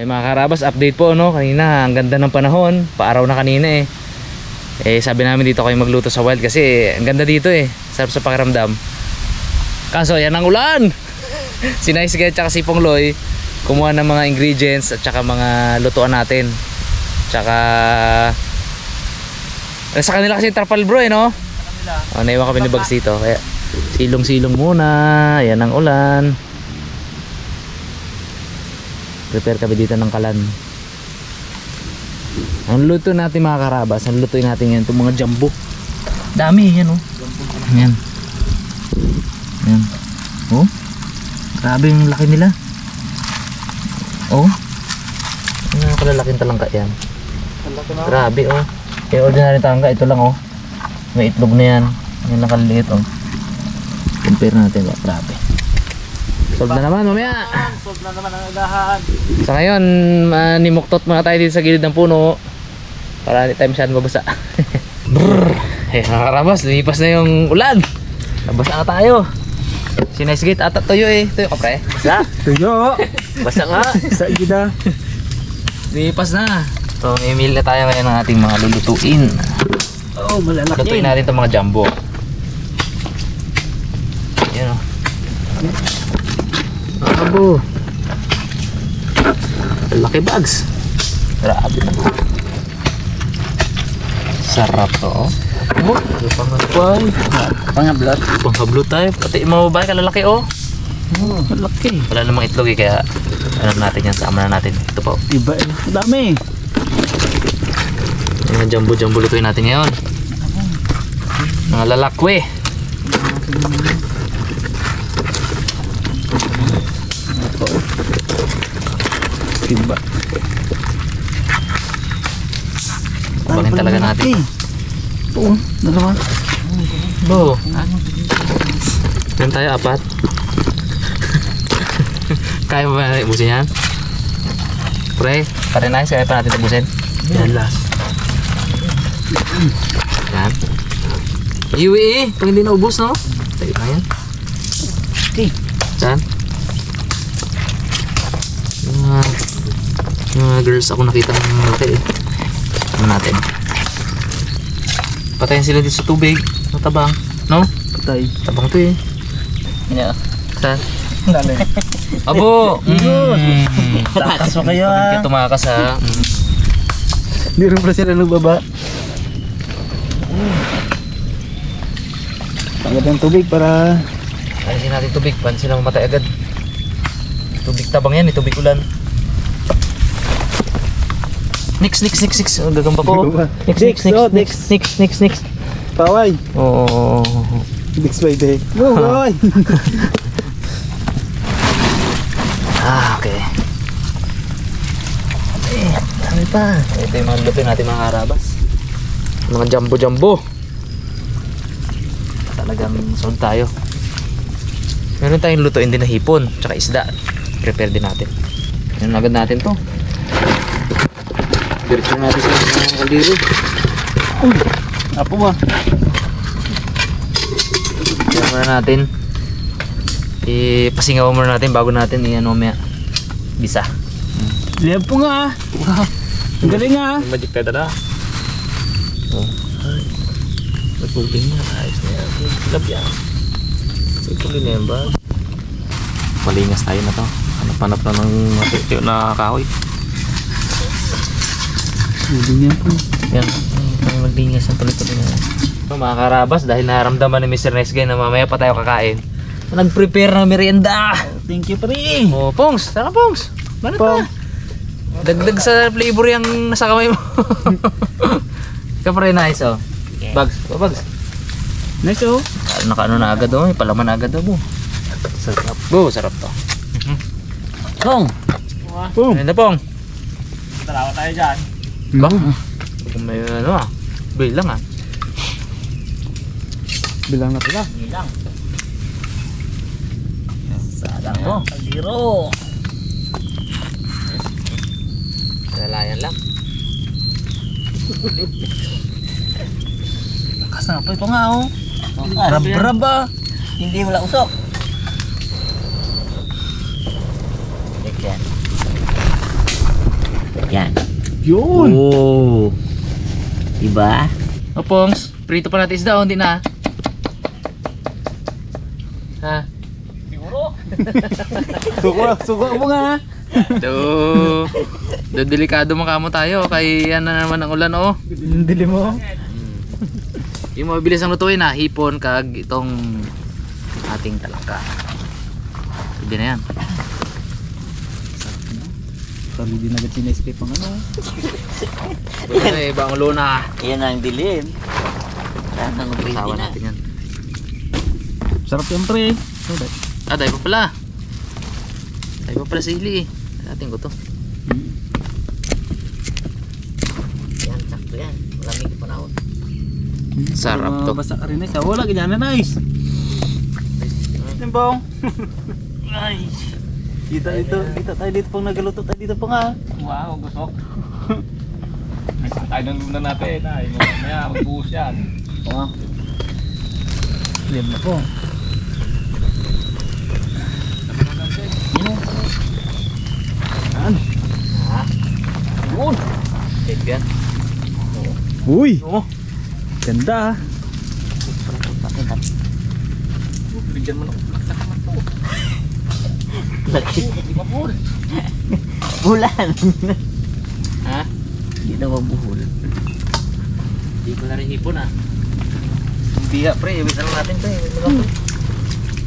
Mga karabas, update po no. Kanina ang ganda ng panahon, paaraw na kanina sabi namin dito kayo magluto sa wild kasi ang ganda dito sarap sa pakiramdam. Kaso yan ang ulan. Si Nice Guy at si Pongloy kumuha ng mga ingredients at saka mga lutuan natin. Tsaka sa kanila kasi trapal bro no. Naiwan kami ni Bags dito. Kaya silong-silong muna. Yan ang ulan. Prepare kami dito ng kalan. Ang luto natin mga karabas, ang lutuin natin yan, itong mga jumbo. Dami yan Yan. Yan. Oh. Grabe yung laki nila. Oh. Ang kalalaking talangka yan. Grabe Yung ordinary talangka, ito lang may itlog na yan. Yan lang kaliliit Compare natin grabe. Solve na naman mamaya. Solve na naman ang agahan. So ngayon, nimuktot muna tayo dito sa gilid ng puno para hindi tayo masyadong mabasa. Mga karabas, lumipas na yung ulan. Nabasa na tayo. Si Nice Guy ata tuyo Tuyo ka pre? Basa? Tuyo. Basa nga. Sa gida. Lumipas na. So email na tayo ngayon ng ating mga lulutuin. Malalaki. Lutuin natin itong mga jumbo. Yan Abo. Laki bags. Grabe na. Sarap to Panghablot. Panghablot tayo. Pati mga babae kalalaki malaki. Wala namang itlog kaya natin yan. Sama na natin. Ito po. Iba dami. Mga jumbo lutuin natin ngayon. Mga lalakwe. Iba. Bangin talaga natin. Dalawa. Bo. Yan tayo, 4. Kaya mo ba ubusin yan? Pre, pare Nice, kaya pa natin ubusin? Yan last. Yan. Iwi pag hindi naubos no? Tayo na yan. Okay. Saan? Mga girls ako nakita ng malaki Ano natin? Patayin sila dito sa tubig. Matabang. No? Patay. Tabang to Yeah. Saan? Dali. Abo! Takas mo kayo Kaya tumakas Hindi rin pala sila nagbaba. Tanggal ng tubig para alisin natin tubig. Paano sila mamatay agad? Tubig tabang yan, tubig ulan. Next. Gagamba ko. Next. Paway. Oo. Next by day. Go, paway. Okay. Dami pa. Ito yung mga lutuin natin mga karabas. Mga jumbo. Talagang sold tayo. Meron tayong lutuin din na hipon, tsaka isda. Prepare din natin. Yan agad natin to. Diretso natin sa mga kaldero. Apo ba? Kaya muna natin. Ipasingaw muna natin bago natin i-ano bisa. Liab po nga. Wow. Ang galing Magic peda na. Nagpugin niya. Ayos na yan. Lab yan. Ipugin na yan ba? Malingas tayo na to. Hanap na ng matitiyo na kahoy. Hindi niya po. Yan. Maglingas ang tuloy-tuloy na yan. Mga karabas, dahil naramdaman ni Mr. Nice Guy na mamaya pa tayo kakain, nag-prepare ng merienda. Thank you, pre. Pongs. Tara, Pongs. Banat pa. Dagdag sa flavor yung nasa kamay mo. Kapre Nice Bags. Nice Nakaano na agad palaman na agad mo. Sarap. Sarap to. Pong. Ano Pong? Talawa tayo dyan. Ba? Kung may bilang Bilang na pala. Bilang. Sadang mo. Kaldero. Lalayan lang. Lakas na pa ito nga Rab-rab Hindi wala usok. Yan. Yan. Yun! Oh. Diba? O Pongs, prito pa natin isda o hindi na? Ha? Suko mo nga. Do delikado mo kamo tayo kay yan na naman ang ulan oh. Dili mo. Yung mabilis ang lutuin ha, hipon kag itong ating talangka. Pwede na yan. Sorry din agad sinescape ang ano. Pwede na ibang ulo na. Yan ang dilim. Sana Tawa mag-ready na. natin yan. Sarap yung pre. Ah, dahil pa pala. Dahil pa pala sili eh. Ating ko to. Yan, sakto yan. Malamig pa na ako. Sarap to. Basta ka rin na. Wala ganyan na nice. Timbong. Ay. Kita tayo dito pang nagaluto tayo dito pa nga. Wow, gusok. Nagsan tayo ng luna natin. Ay, mamaya magbuhos yan. Oo. Slim na po. Yan. Ha? Yun. Take yan. Uy. Oh. Ganda ah. Bigyan mo na naman to. Laki. Di ba full? Bulan. Ha? Hindi na mabuhol. Hindi ko na rin hipon ah. Biya pre, ibig na lang natin pre.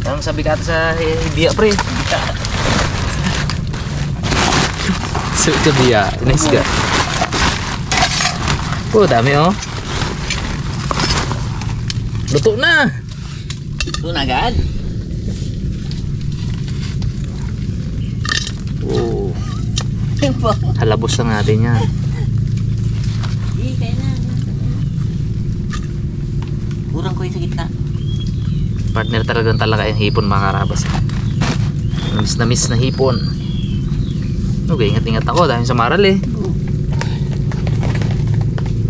Parang sabi ka ata sa biya pre. So ito biya, nice ka. Oh, dami oh. Luto na. Ito na agad. Oh, halabos lang natin yan. Kaya na. Kurang ko yung sa gitna. Partner talagang talaga yung hipon mga karabas. Miss na hipon. Okay, ingat-ingat ako dahil sa maral eh.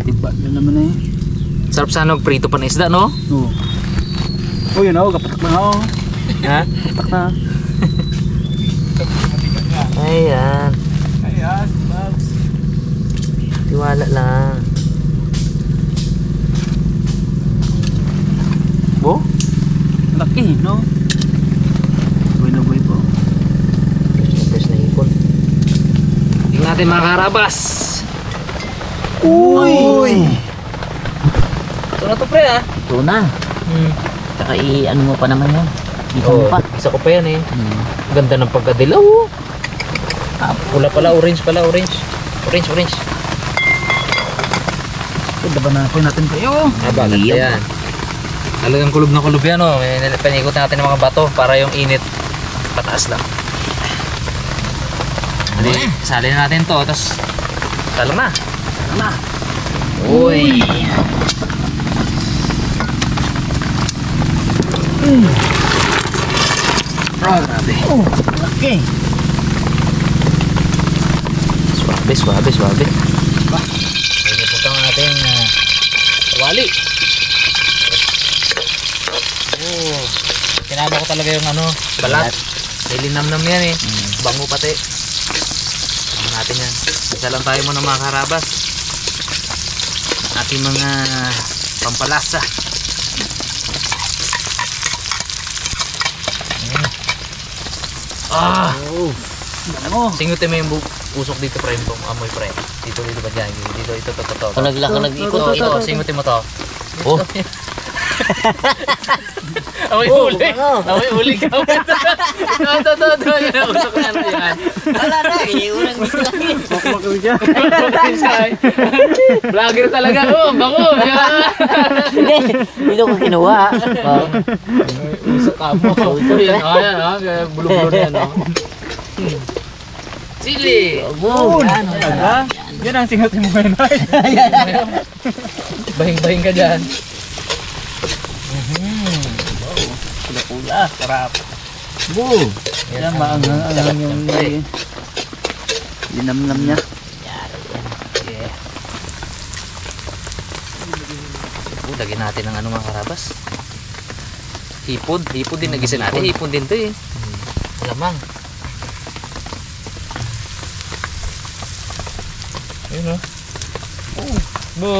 Tiba na naman eh. Sarap sana prito pa na isda no? Oo. Oh yun ako. Kapatak na ako. Ha? Kapatak na. Ayan. Ayan, Mags. Tiwala lang. Oh? Laki no? Buhay na buhay po. Fresh na hipon. Tingnan natin mga karabas. Uy! Ito na to pre ah. Ito na. Tsaka i-ano mo pa naman yan. Isa mo pa. Isa ko pa yan eh. Ganda ng pagkadilaw oh. Ah, pula pala, orange pala, orange. Orange. Ganda ba na po natin kayo? Haba, ganda yan. Talagang kulob na kulob yan oh. Panikot natin ng mga bato para yung init pataas lang. Hindi, sali na natin to. Tapos, salang na. Na. Uy! Grabe. Oh, laki. Suabe. Ini po ang ating wali. Oh, kinama ko talaga yung ano, balat. Nilinamnam yan eh. Bango pati. Tama natin yan. Isa lang tayo muna mga karabas. Ating mga pampalasa. Ah! Ano? Singutin mo yung usok dito pre, yung amoy pre. Dito ba dyan? Dito, ito. Kung nag-ikot Ito, singutin mo to. Oh! Amoy huli! Amoy huli ka! Ito, yan ang usok na yan. Wala na. Unang dito lang yun. Makmakawin siya. Vlogger talaga, oh! Bango! Hindi. Dito ko kinuha. Usok ka mo. Yan, ayan, bulo-bulo na yan. Sili! Oh, yan. Yan ang singot mo ngayon. Bahing-bahing ka dyan. Pula-pula. Sarap. Boom. Yan maangang yung linamnam niya. Yeah. Lagyan natin ng ano mga karabas. Hipon din nagisa natin. Hipon din to eh. Lamang. Yun o. Bo.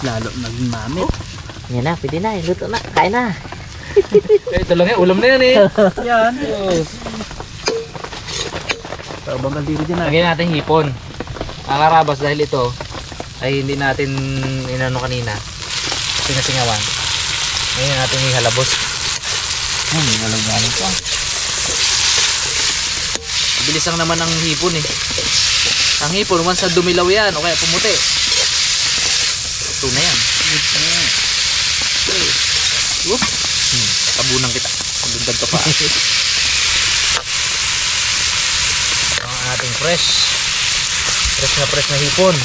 Lalo naging mamit. Yan na, pwede na. Luto na. Kain na. Ito lang yan, ulam na yan eh. Yan. Tabang kaldero dyan ah. Lagyan natin hipon. Ang karabas dahil ito ay hindi natin inano kanina. Sinasingawan. Ngayon natin ihalabos. Walang pa. Bilis lang naman ang hipon eh. Ang hipon, once na dumilaw yan o kaya pumuti. Ito na yan. Whoop. Tabunan kita. Pagdundan to pa. Ang ating fresh na hipon.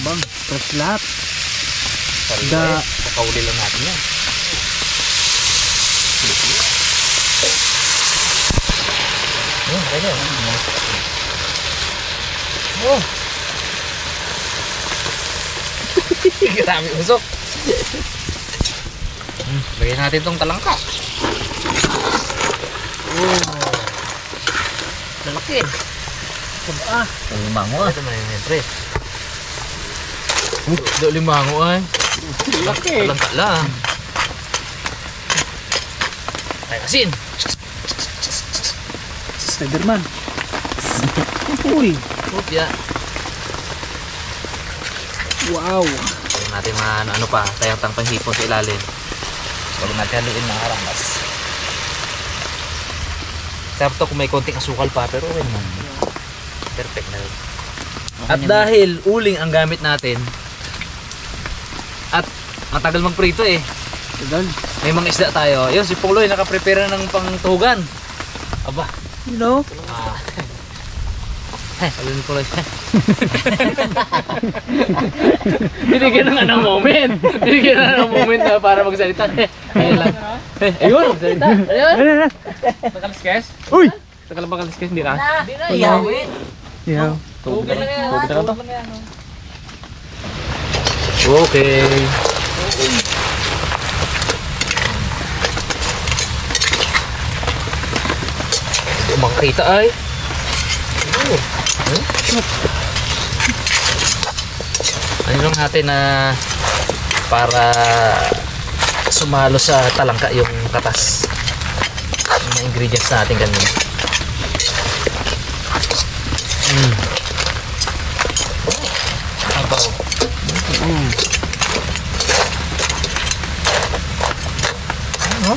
Bang, fresh lahat. Da. Kakauli lang natin yan. Ganyan. Oh. Grabe usok. Lagyan natin itong talangka. Lalaki. Limango ah. Ito man yung pre. Do limango ay. Laki. Talangka lang. Ay asin. Spiderman. Uy. Upya. Wow. Huwag natin ano pa, tayang panghipon sa ilalim. Huwag natin haluin mga karambas. Sarap to kung may konting asukal pa, pero okay naman. Perfect na rin. At dahil uling ang gamit natin, at matagal magprito eh, Tagal. may mga isda tayo. Yun, si Pongloy nakaprepare ng pangtuhugan. Aba. You know? Alin ko lang. Binigyan na ng moment. Binigyan na ng moment na para magsalita. Ayun lang. Ayun, magsalita. Ayun. Nakaliskes? Uy! Nakala ba kaliskes? Hindi ka? Hindi na, iyawin. Yeah. Tubig lang yan. Tubig Tubig lang yan. Okay. Makakita ay. Ano lang natin na para sumalo sa talangka yung katas. Yung mga ingredients natin kanina. Abaw. Ano?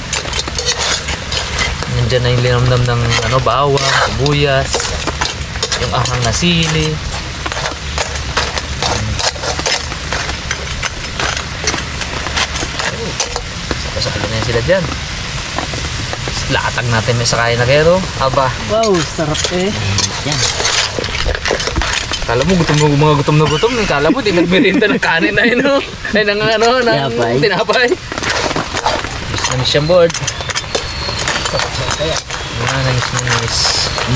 Nandiyan na yung linamnam ng bawang, sibuyas, yung ahang na sili. Pasapin na yan sila dyan. Latag natin may sakay na kero. Aba. Wow, sarap eh. Yan. Kala mo gutom na gutom. Kala mo di nagmerinda ng kanin na yun. Ay ng Tinapay. tinapay. Namis siyang board. Namis.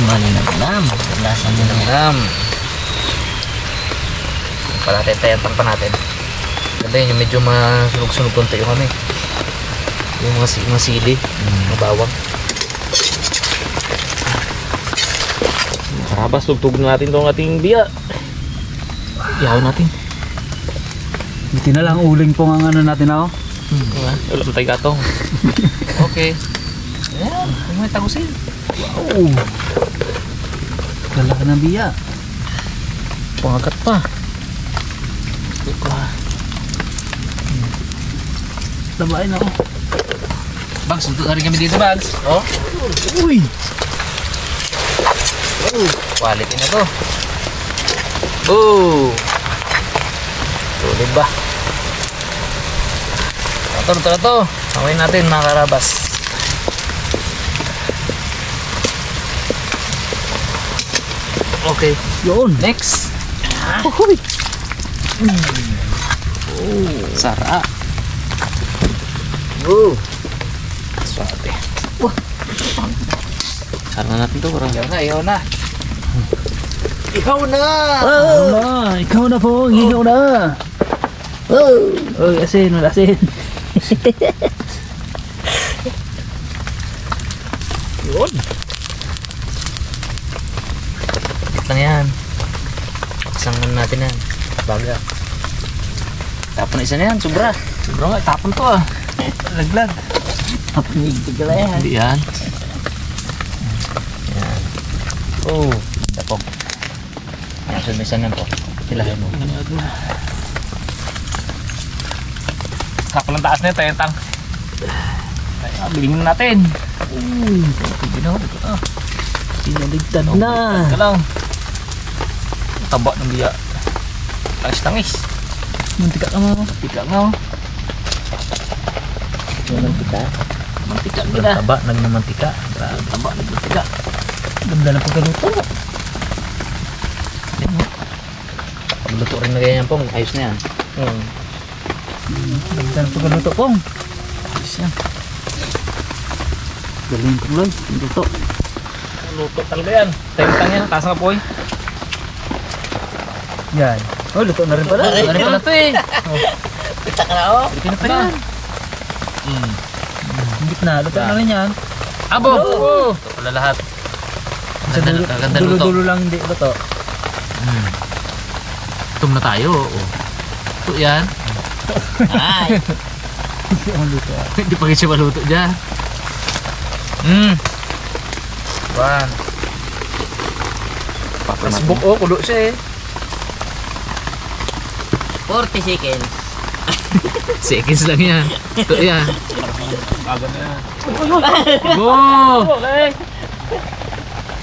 Malinam-nam. Lasa mo naman. Nam. Palatay-tayantang pa natin. Ganda yun yung medyo masunog-sunog konti yung kami. Yung mga sili. Mga bawang. Karabas, tugtog natin itong ating biya. Ihaw natin. Buti na lang uling pong ang ano natin ako. Alam tayo gatong. Okay. Ayan, huwag mo tagusin. Wow. Lalaki ng biya. Pangagat pa. Diba? Tabain ako. Bags, tutok na rin kami dito, Bags. Oh, Uy! quality na to. Oh! Sulit ba? Ito na to. Hawain natin mga karabas. Okay. Yun! Next. Uy! Sarap. Woo! Swerte. Sarap na natin to. Ihaw na. Ikaw na! Ikaw na po! Ikaw na! Uy, asin! Wala asin! Yun. Dito lang yan. Paksangan natin yan. Baga. Tapon na isa na yan, sobra. Sobra nga, tapon to ah. Laglag. Papanig ka lang yan. Hindi yan. Yan. Oh, tapog. Yan, sumisan yan po. Hilahin mo. Sakto lang taas na yun, tayentang. Bilhin na natin. Ginawa ko. Sinaligtan na. Ito lang. Taba ng biya. Tangis-tangis. Mantika ka mo. Tika nga oh. Mantika. Mantika nila. Taba, nagmamantika. Grabe. Taba, nagmantika. Ganda na pagkaluto. Pagluto rin na ganyan pong. Ayos na yan. Ganda na pagkaluto pong. Ayos yan. Galing ko lang. Luto. Luto talaga yan. Tayentang yan. Taas nga po eh. Yan. Oh, luto na rin pala. Luto na rin pala to eh. Kita ka na oh. Luto na pa yan. Hingit na. Luto na rin yan. Abo! Oh. Ito pala lahat. Sa Ganda luto. dulo lang hindi luto. Tum na tayo. Oh. Ito yan. Ay. Hindi ako luto. Hindi pa siya maluto dyan. One. Facebook oh, kulo siya eh. 40 seconds. Seconds lang yan. Ito yan. Bago na yan. Oh!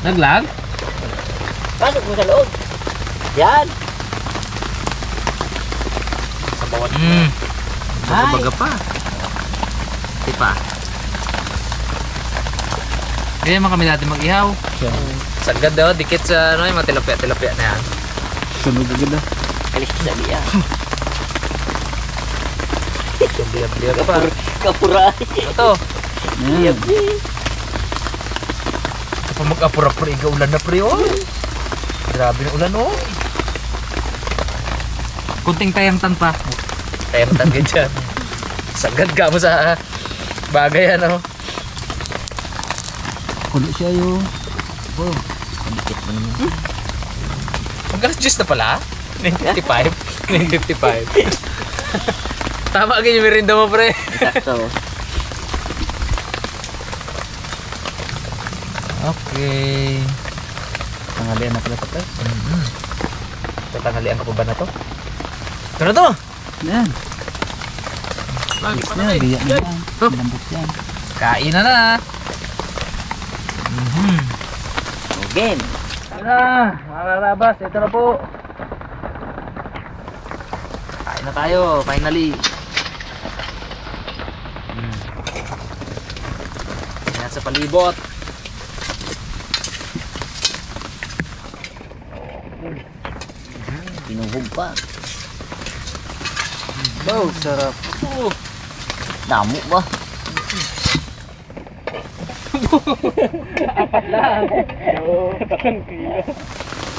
Naglag? Pasok mo sa loob. Yan. Sa bawat. Baga pa. Di pa. Ganyan man kami dati mag-ihaw. Sagad daw, dikit sa ano, yung mga tilapia na yan. Sunog agad na. Alis ka sa biya. Biyab-biyab pa. Kapuray. Ano to? Yan. Kapag mag-apura-apura, ulan na pre, oh. Grabe na ulan, oh. Kunting tayangtan pa. Tayangtan ka dyan. Sagad ka mo sa bagay, ano. Kulo siya yung. Oh. Dikit mo naman. Mag-alas 10 na pala? 9:55? 9:55. Tama ka yung merinda mo, pre. Sakto. Okay. Tanghalian na pala ito, pre. Tanghalian ka pa ba na to? Ito na to! Yan. Lagi Mix pa na na yan. eh. Biya na yan. Lambot yan. Kain na na! Again. Ito na, mga karabas, ito na po. Kain na tayo, finally. Yan sa palibot. Pinuhog pa. Oh, sarap. Damo ba?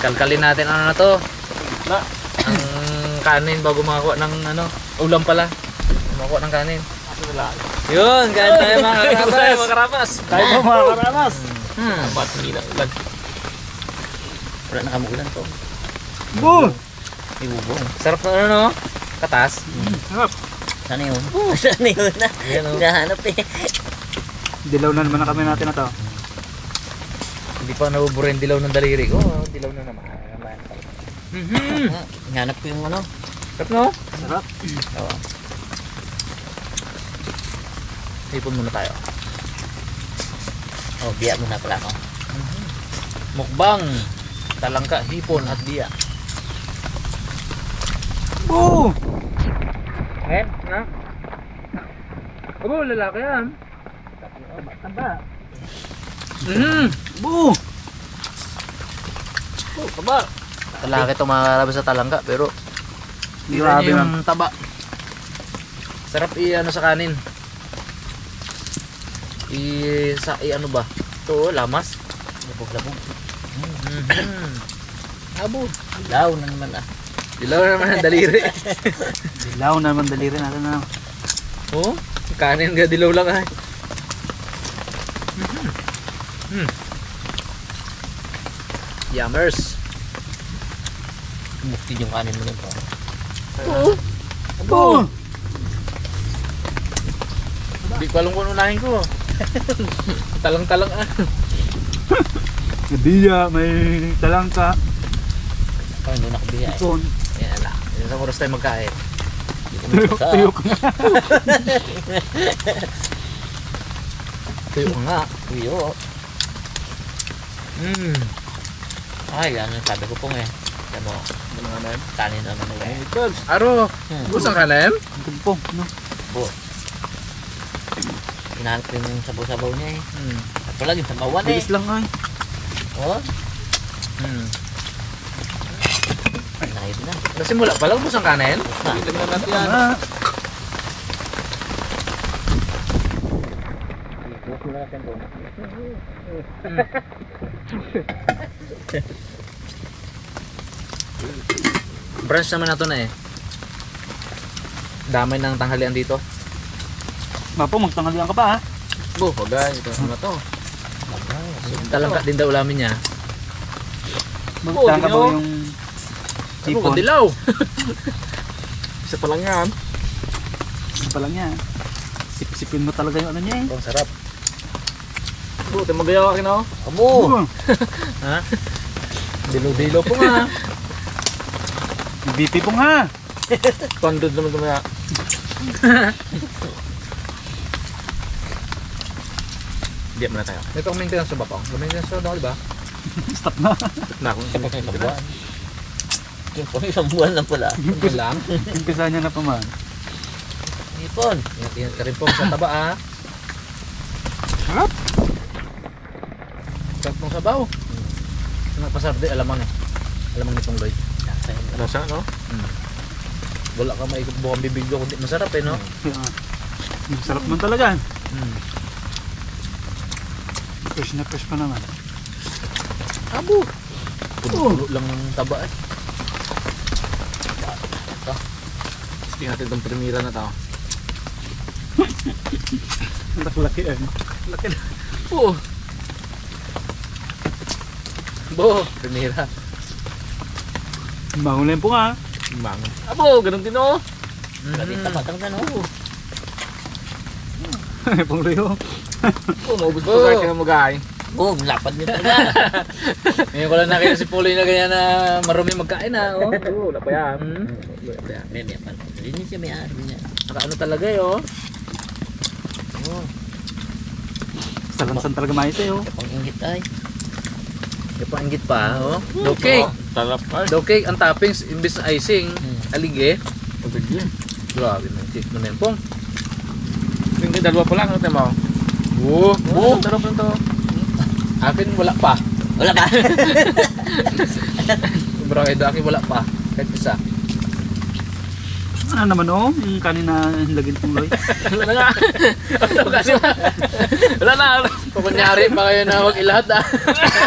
Kalkalin natin ano na to. Ang kanin bago makakuha ng ano, ulam pala. Makakuha ng kanin. Yun, kain tayo mga karabas. Mga karapas. Tayo po mga karanas. Ba't hindi na ulan? Wala na kamulan to. Boom! Ibubong. Sarap na ano no? Katas. Sarap. Sana yun? Sana yun na? Yan, oh. Hinahanap eh. Dilaw na naman na kami natin na to. Hindi pa nabubura yung dilaw ng daliri ko. Oh, dilaw na naman. Hinahanap ko yung ano. Sarap no? Sarap. Oo. Ipon muna tayo. Oh, biya muna pala ako. Mukbang. Talangka, hipon at biya. Boom! Okay? Na? Abo, lalaki yan. Taba. Boom! Taba. Lalaki ito mga karabas sa talangka pero Grabe yun man. yung taba. Sarap i-ano sa kanin. Ano ba? Ito, lamas. Labog-labog. Abo. Dilaw na naman ah. Dilaw naman ang daliri. Dilaw na naman daliri natin na. Oh, kanin ka dilaw lang ay. Yummers. Bukti yung kanin mo nito. Oh! Di ko alam kung unahin ko. Talang-talang ah. Nadiya, may talangka. Parang doon nakabiya eh. Ipon. Yan ala. Isang oras tayo magkain. Hindi ko makasa. Tuyok. Tuyo ka nga. Tuyo. Ay, yan ang sabi ko pong eh. Yan mo, kanin naman na yan. Aro. Busang kanem? Ang tumpong, no? Bo. Hinahanap ko yung sabaw-sabaw niya eh. At wala yung sabawan eh. Bilis lang ay. Oh, nahid na. Kasi mula pa lang busang kanen. Na. Tignan natin yan. Ah, Brunch naman na to na eh. Damay ng tanghalian dito. Mapo, magtanghalian ka pa ha. Bu, wagay. Ito na to. Talangka din daw ulamin niya. Magtanga di ba nyo? yung Ano sipon? ka dilaw? Isa pa lang yan. Ano pa lang yan. Sip-sipin mo talaga yung ano niya eh. Ang sarap. Buti magayaw ka kina. Amo! Ha? Dilaw-dilaw po nga. BP pong ha. Pandod naman tumaya. Hindi muna tayo. Ito ang maintenance ba pa? Maintenance daw, di ba? Stop na. Na ako. Tapos na isang buwan. Yung pang isang buwan lang pala. Yun lang. Umpisa niya na pa man. Ipon. Ingat-ingat ka rin po sa taba ah. Harap. Sarap mong sabaw. Nagpasarap din, alamang eh. Alamang nitong Lloyd. Nasa no? Wala ka maikot bukang bibig ko kundi masarap eh no? Ang sarap man talaga. Mm. Fresh na fresh pa naman. Abo! Puno lang ng taba eh. Tingnan natin itong primera na tao. Ang laki eh. Laki na. Oo. Bo, primera. Bangon lang po nga. Bang. Abo, ganun din oh. Grabe tapatang na no. Pang Rio. Oh, maubos pa kahit kaya mag-aay. Oh, lapad niyo talaga. Ngayon ko lang nakita si Puloy na ganyan na marumi magkain na. Oh. Oo, wala pa yan. May pa. Linis siya may ari niya. Nakaano talaga eh oh. Salansan talaga mais eh oh. Pang inggit ay. May painggit pa oh. Dough cake. Sarap ay. Dough cake, ang toppings, imbis na icing, alige. Pagdagli. Grabe na yung cake mo na yun pong. Yung dalawa pa lang, ano tayo mo? Oo. Oo, sarap lang to. Akin wala pa. Wala pa. Sobrang edo, akin wala pa. Kahit isa. Ano naman oh, yung kanina lagin pong Loy. Wala na nga. Kasi wala na. Kung kunyari pa kayo na wag ilahat ah.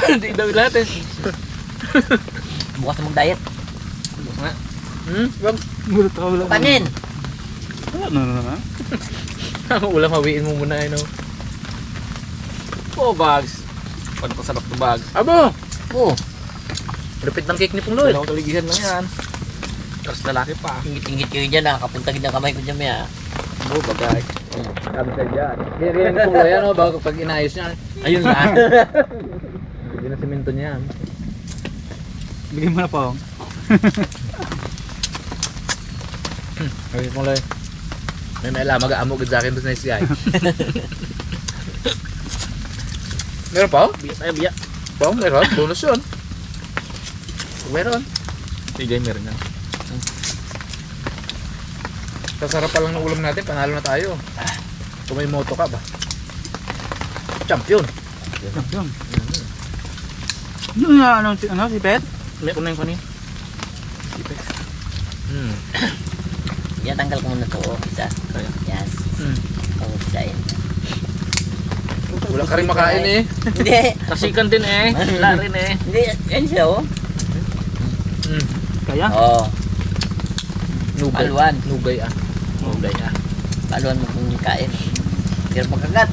Hindi daw lahat eh. Bukas na mag-diet. Wag. Gulat ako wala. Panin. Wala na naman. Ulam, hawiin mo muna eh no. Oh, bags. Paano kasarap to bags? Abo! Oh, Repeat ng cake ni Pong Lloyd. Dalawang kaligihan lang yan. Tapos lalaki pa. ingit-ingit kayo dyan ha. Kapunta gid ang kamay ko dyan maya. Oo, bagay. Sabi sa dyan. Kaya ni Pong Lloyd ano, bago pag inayos niya. Ayun na. Hindi na simento niya. Bigyan mo na pa oh. Sabi Pong Lloyd. May alam, mag-aamo gud sa akin doon sa SCI. Meron pa? Biya tayo, biya. Pong, meron. Bonus yun. Meron. Tigay meron yan. Kasarap pa lang ng ulam natin, panalo na tayo. Kung may moto ka ba? Champion. Yun. Yung ano si Pet? May kunin ko ni. Yan, tanggal ko muna to. Oh, isa. Kaya. Yes. Oh, isain. Wala ka rin makain eh. Hindi. Kasikan din eh. Wala rin eh. Hindi. Yan siya oh. Kaya? Oh. Nugay. Paluan. Nugay ah. Nugay ah. Paluan mo kung kain. Pero pagkagat.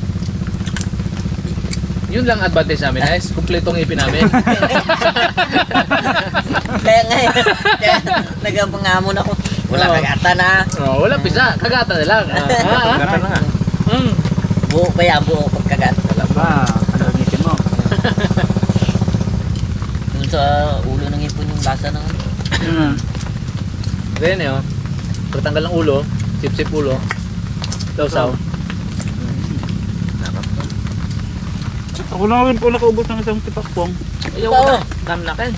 Yun lang advantage namin guys. Kumpletong ipin namin. Kaya nga eh. Kaya nagpangamon ako. Wala Oo. kagata na. Oh, wala pisa. Kagata na lang. Kagata na nga. Buo kaya buo pagkagata. Wala pa. Ano ang ngipin mo? Yung sa ulo ng ipon yung lasa ng ano. Then yun. Pagtanggal ng ulo. Sip-sip ulo. Sausaw. Ako na rin po nakaubos ng isang tipakpong. Ayaw Oo. na. Dami na kain.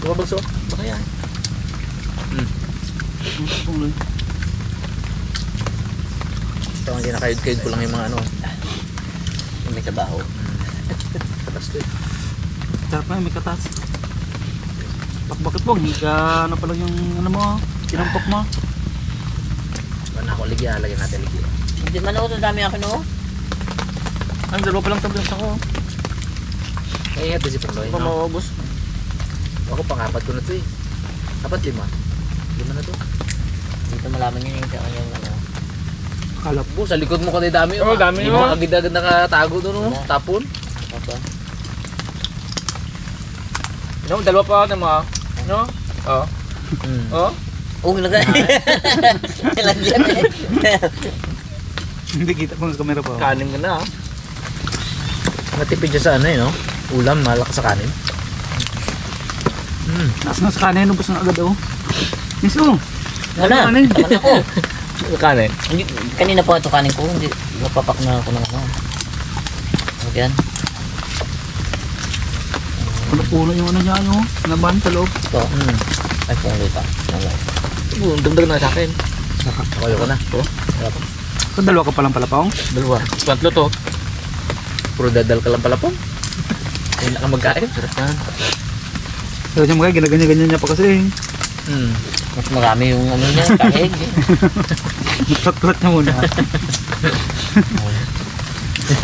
Bumabagso. Baka yan. Ito ang kinakayod-kayod ko lang yung mga ano. Yung may trabaho. Katas to eh. Sarap na, may katas. Bakit po? Hindi ka ano pa lang yung ano mo, tinampok mo. Wala ako ligya. Lagyan natin ligya. Hindi man ako dami ako no. Ang dalawa pa lang tablas ako. Ay, ito si Pangloy. Pa No? maubos. Ako pang-apat ko na to eh. Apat 5. 5 na to. Dito malaman yun yung kanyang ano. Kalap. Bu, sa likod mo kasi dami. Oo, dami Yung yun. mga agad-agad nakatago doon. No? Wala. Tapon. Apa? No, dalawa pa ako mo. No? Oo. Oh. Oh, lagay. Lagyan eh. Hindi kita pang kamera pa. Kanin ka na. Natipid siya sa ano eh, no? Ulam, malakas sa kanin. Naas na sa kanin, ubos na agad oh. Miso. Wala. Kanin. Taman ako. Kanin? Hindi, kanina pa ito kanin ko. Hindi, napapak na ako ng ano. Lagyan. Puno yung ano niya, no? Naban sa loob. Ito. Ay, pungloy pa. Dagdag na sa akin. Ayaw ka na. So, dalawa ka palang palapong. Dalawa. Pantlo to. Puro dadal ka lang pala po. Hindi na ka magkain. Sarap yan. So, siya mga ginaganyan niya pa kasi. Mas marami yung ano niya, kahig. Tot-tot na muna.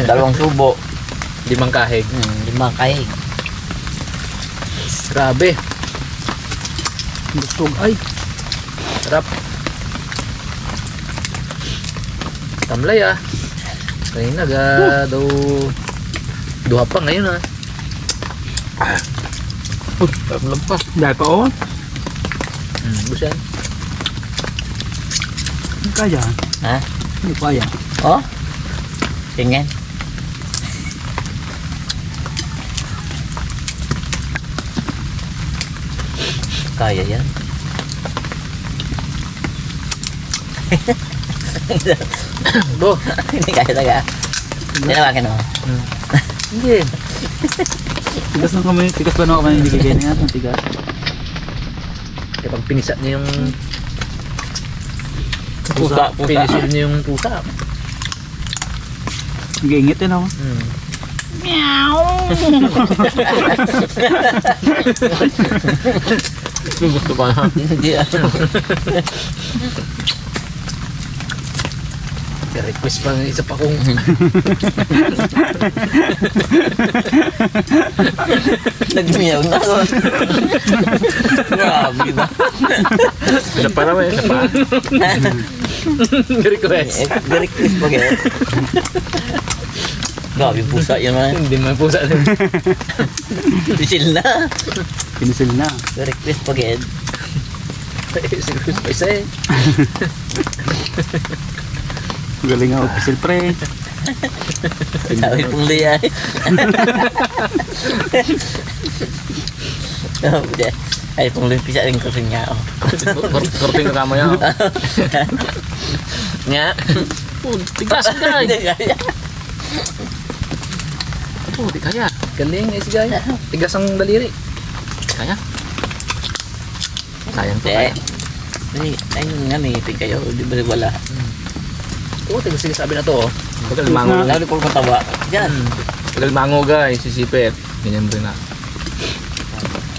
Dalawang subo. 5 kahig. 5 kahig. Grabe. Busog. Ay, Sarap. Tamlay ah. Kanina daw duha pa ngayon ah. Tamlag pa. dahil pa oh. Busan. Hindi kaya. Ha? Hindi kaya. Oh? Tingnan. Kaya yan. Bo. Hindi kaya talaga. Tinawakin mo. Hindi. Tigas ng kamay. Tigas ba na kamay hindi kaya niya? Ang tigas. Kapag pinisa niya yung Pusa. pinisil niya yung pusa. Nag-iingit yun ako. Gusto pa na. Hindi ah. Request pa ng isa pa kong Nagmiyaw na ako. Grabe na. isa pa naman. Isa pa. Request. Request pa kaya. Grabe pusa yan man. Hindi man pusa din. Pisil na. Pinisil na. Request pa kaya. Request pa isa eh. Galing nga official pre. Sabi pong liyay. Ay pong liyay pisa rin ko rin nga. Korting na kamo yan. Nga. Tigas ka. Hindi kaya. Di kaya. Galing eh si Gaya. Tigas ang daliri. Kaya. Sayang to kaya. Ay nga may ipin kayo. Di ba wala? Oo, tigas sabi na to oh. Pagkal Tigas mango. na. Lalo ko matawa. Yan. Pagkal mango guys, sisipit. Ganyan rin na.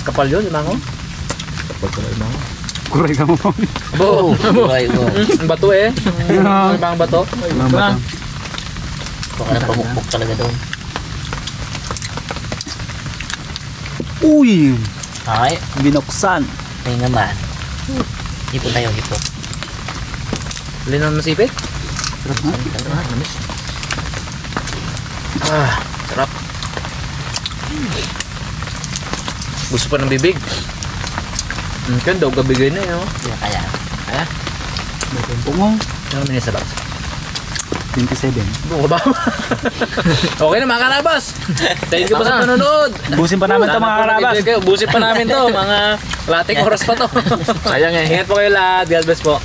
Kapal yun, yung mango? Kapal ko na yung mango. Kuray ka mo. Bo! Ay mo. Ang bato eh. Ano ba ang bato? Mama. Baka na pamukpok talaga doon. Uy! Ay. Binuksan. Ay naman. Hipon tayo, hipon. Alin ang masipit? Sarap na. Ah, namis. Ah, Sarap. Gusto pa ng bibig. Kan daw gabigay na yun. Kaya kaya. Kaya? May tempo mo. Ano naman yung sabat? 27. Buka ba? Okay na mga karabas. Thank you po sa panonood. Busin pa namin ito mga karabas. Busin pa namin to. Mga lating oras pa to. Sayang eh. Ingat po kayo lahat. God bless po.